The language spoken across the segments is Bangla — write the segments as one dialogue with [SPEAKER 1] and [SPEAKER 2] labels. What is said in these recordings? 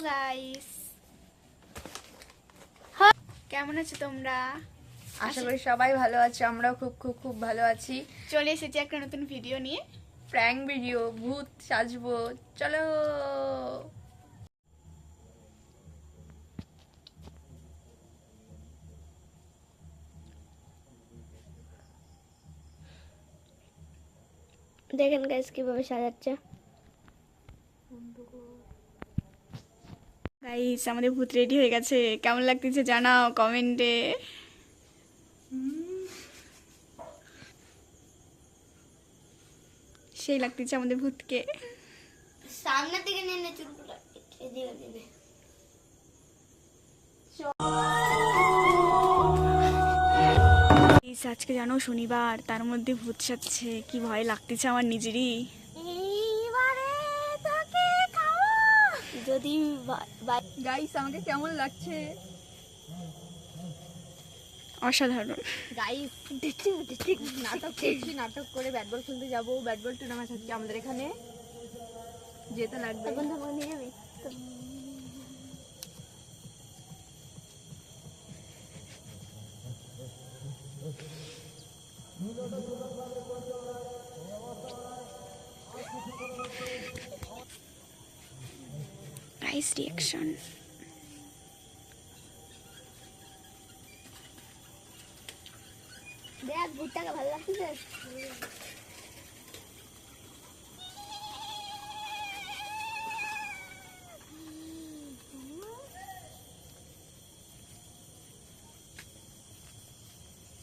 [SPEAKER 1] গাইস, কেমন আছো তোমরা?
[SPEAKER 2] আশা করি সবাই ভালো আছো। আমরাও খুব খুব খুব ভালো আছি।
[SPEAKER 1] চলে এসেছি একটা নতুন ভিডিও নিয়ে,
[SPEAKER 2] প্র্যাঙ্ক ভিডিও, ভূত সাজবো। চলো।
[SPEAKER 3] দেখেন গাইস কিভাবে সাজাচ্ছে।
[SPEAKER 1] গাইস আমাদের ভূত রেডি হয়ে গেছে। কেমন লাগতেছে জানাও কমেন্টে। সেই লাগতেছে আমাদের ভূতকে।
[SPEAKER 3] সামনে থেকে নিয়ে চুলগুলো এদিকে দিবে।
[SPEAKER 1] গাইস আজকে জানো শনিবার, তার মধ্যে ভূত সাজছে। কি ভয় লাগতেছে আমার নিজেরই।
[SPEAKER 3] যদি
[SPEAKER 2] গাইস আমাকে কেমন লাগছে?
[SPEAKER 1] অসাধারণ।
[SPEAKER 2] গাইস নাটক করে ব্যাট বল খেলতে যাবো। ব্যাট বল টুর্নামেন্ট হচ্ছে আমাদের এখানে, যেতে লাগবে।
[SPEAKER 1] Nice reaction.
[SPEAKER 3] দেখ ভুট্টাকে ভালো লাগতেছে।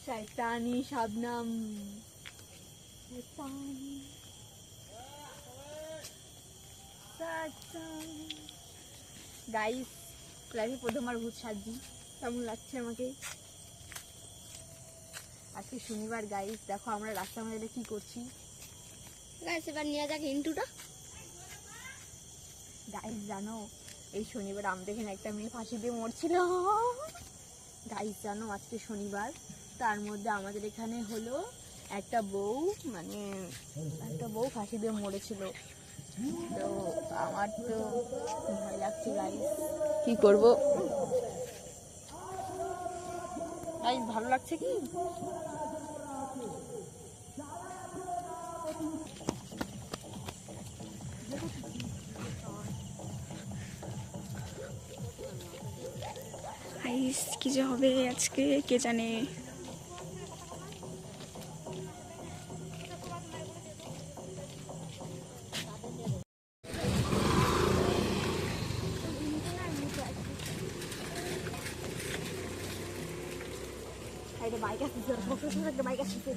[SPEAKER 2] শয়তানি শাবনাম। গাইস লাইভে প্রথমবার ভূত সাজি, কেমন লাগছে আমাকে? আজকে শনিবার গাইস, দেখো আমরা রাস্তার মধ্যে কি করছি।
[SPEAKER 3] গাইস এবার নিয়ে যাক ইন্টুটা।
[SPEAKER 2] গাইস জানো এই শনিবার আমাদের এখানে একটা মেয়ে ফাঁসি দিয়ে মরছিল। গাইস জানো আজকে শনিবার, তার মধ্যে আমাদের এখানে হলো একটা বউ, মানে একটা বউ ফাঁসি দিয়ে মরেছিল। তো আমার তো ভয় লাগছে গাইস, কি করব। গাইস ভালো লাগছে কি?
[SPEAKER 1] গাইস কি যে হবে আজকে কে জানে।
[SPEAKER 2] বাইক আসছে, একটা বাইক আসছে।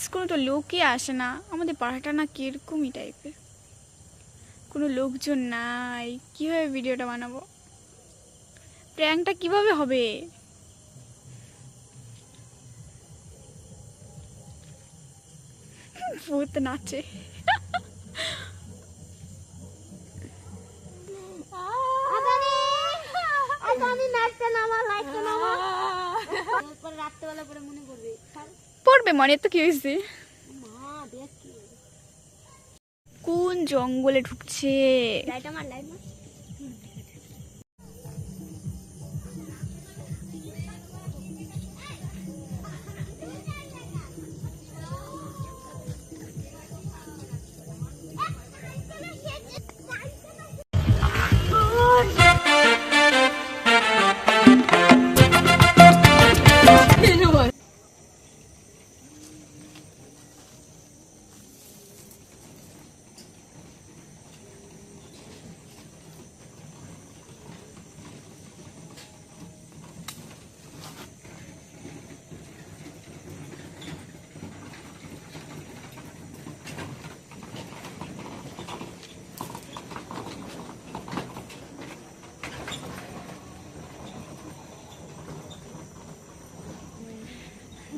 [SPEAKER 1] স্কুলে তো লোকই আসে না, আমাদের পাড়াটা না কিরকমই টাইপের, কোনো লোকজন নাই। কিভাবে ভিডিওটা বানাবো? প্র্যাঙ্কটা কিভাবে হবে? ভূত নাচে।
[SPEAKER 3] রাত্রেবেলা পরে মনে করবে
[SPEAKER 1] পড়বে মনে তো কি হয়েছে? কোন জঙ্গলে ঢুকছে?
[SPEAKER 3] লাইট আমার লাইট না।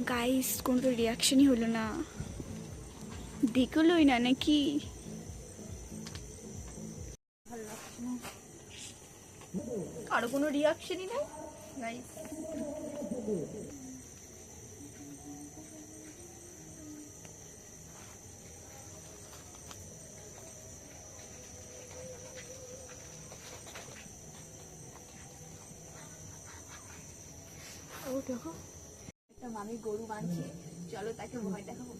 [SPEAKER 1] গাইস কোনো তো রিয়াকশনই হলো না, দেখলোই না নাকি?
[SPEAKER 2] কারো কোনো রিয়াকশনই নেই গাইস। একটা মামি গরু বাঁধছে, চলো তাকে ভয় দেখাবো।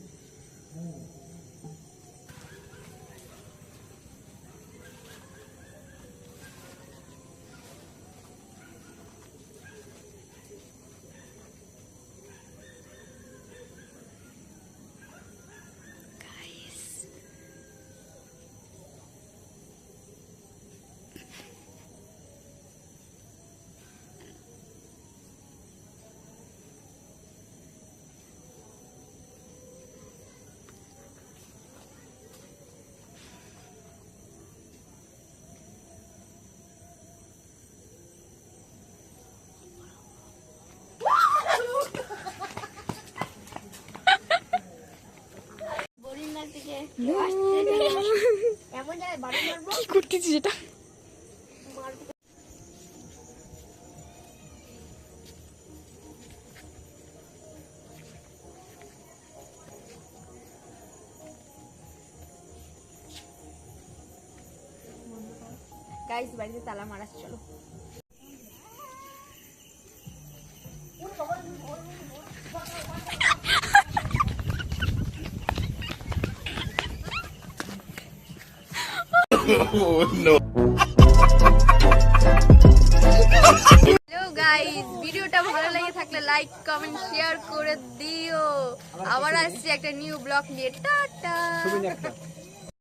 [SPEAKER 3] বরিন্দার থেকে এমন জায়গায় বাড়ি মারবো,
[SPEAKER 1] কি করতেছি যেটা?
[SPEAKER 3] মারবো।
[SPEAKER 2] গাইস বাড়িতে তালা মারাস, চলো। হ্যালো গাইস, ভিডিওটা ভালো লাগে থাকলে লাইক কমেন্ট শেয়ার করে দিও। আবার আসছি একটা নিউ ব্লগ নিয়ে, টাটা।